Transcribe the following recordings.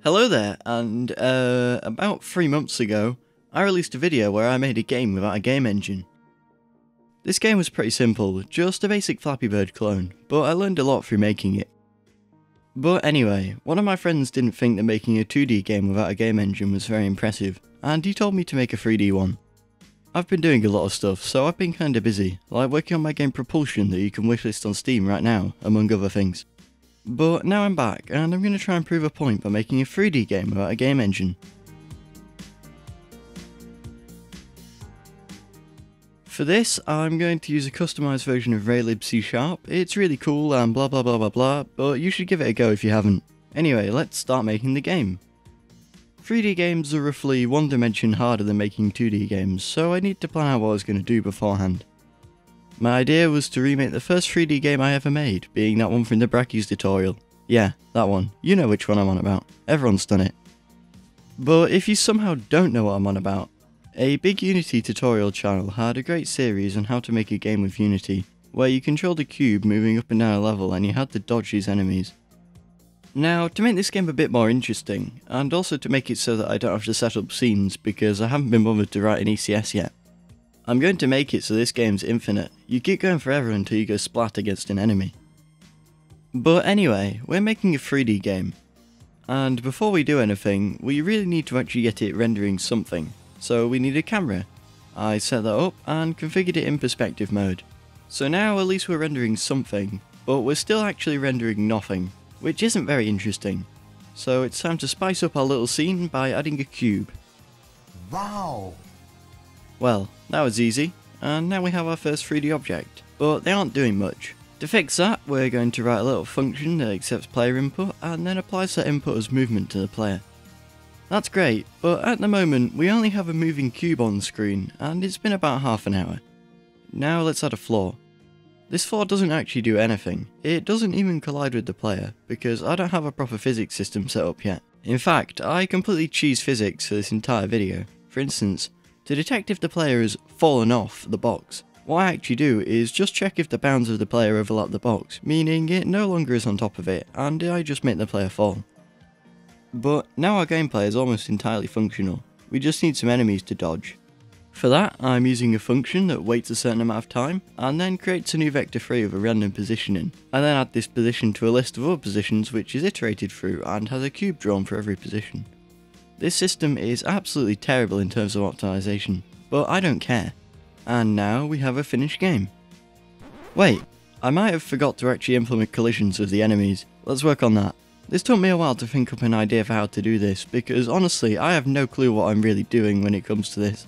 Hello there, and about 3 months ago, I released a video where I made a game without a game engine. This game was pretty simple, just a basic Flappy Bird clone, but I learned a lot through making it. But anyway, one of my friends didn't think that making a 2D game without a game engine was very impressive, and he told me to make a 3D one. I've been doing a lot of stuff, so I've been kinda busy, like working on my game Propulsion that you can wishlist on Steam right now, among other things. But now I'm back, and I'm going to try and prove a point by making a 3D game without a game engine. For this, I'm going to use a customised version of Raylib C#. It's really cool and blah blah blah blah blah, but you should give it a go if you haven't. Anyway, let's start making the game. 3D games are roughly one dimension harder than making 2D games, so I need to plan out what I was going to do beforehand. My idea was to remake the first 3D game I ever made, being that one from the Brackeys tutorial. Yeah, that one. You know which one I'm on about. Everyone's done it. But if you somehow don't know what I'm on about, a big Unity tutorial channel had a great series on how to make a game with Unity, where you controlled a cube moving up and down a level and you had to dodge these enemies. Now, to make this game a bit more interesting, and also to make it so that I don't have to set up scenes because I haven't been bothered to write an ECS yet, I'm going to make it so this game's infinite. You keep going forever until you go splat against an enemy. But anyway, we're making a 3D game. And before we do anything, we really need to actually get it rendering something. So we need a camera. I set that up and configured it in perspective mode. So now at least we're rendering something, but we're still actually rendering nothing, which isn't very interesting. So it's time to spice up our little scene by adding a cube. Wow! Well, that was easy, and now we have our first 3D object, but they aren't doing much. To fix that, we're going to write a little function that accepts player input and then applies that input as movement to the player. That's great, but at the moment we only have a moving cube on the screen, and it's been about half an hour. Now let's add a floor. This floor doesn't actually do anything. It doesn't even collide with the player, because I don't have a proper physics system set up yet. In fact, I completely cheese physics for this entire video. For instance, to detect if the player has fallen off the box, what I actually do is just check if the bounds of the player overlap the box, meaning it no longer is on top of it, and I just make the player fall. But now our gameplay is almost entirely functional, we just need some enemies to dodge. For that, I'm using a function that waits a certain amount of time, and then creates a new vector free of a random positioning. I then add this position to a list of other positions which is iterated through and has a cube drawn for every position. This system is absolutely terrible in terms of optimization, but I don't care. And now we have a finished game. Wait, I might have forgot to actually implement collisions with the enemies. Let's work on that. This took me a while to think up an idea for how to do this, because honestly I have no clue what I'm really doing when it comes to this.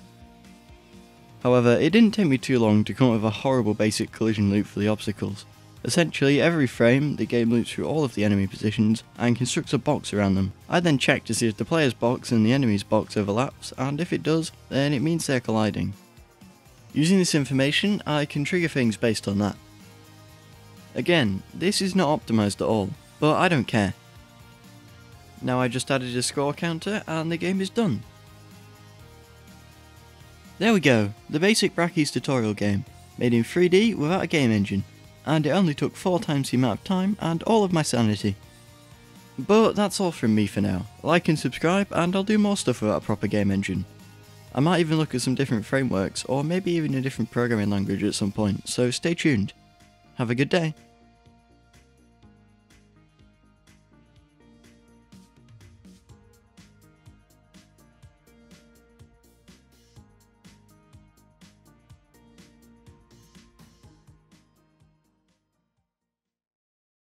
However, it didn't take me too long to come up with a horrible basic collision loop for the obstacles. Essentially, every frame, the game loops through all of the enemy positions and constructs a box around them. I then check to see if the player's box and the enemy's box overlaps, and if it does, then it means they're colliding. Using this information, I can trigger things based on that. Again, this is not optimized at all, but I don't care. Now I just added a score counter and the game is done. There we go, the basic Brackeys tutorial game, made in 3D without a game engine. And it only took 4 times the amount of time and all of my sanity. But that's all from me for now. Like and subscribe and I'll do more stuff without a proper game engine. I might even look at some different frameworks or maybe even a different programming language at some point, so stay tuned. Have a good day.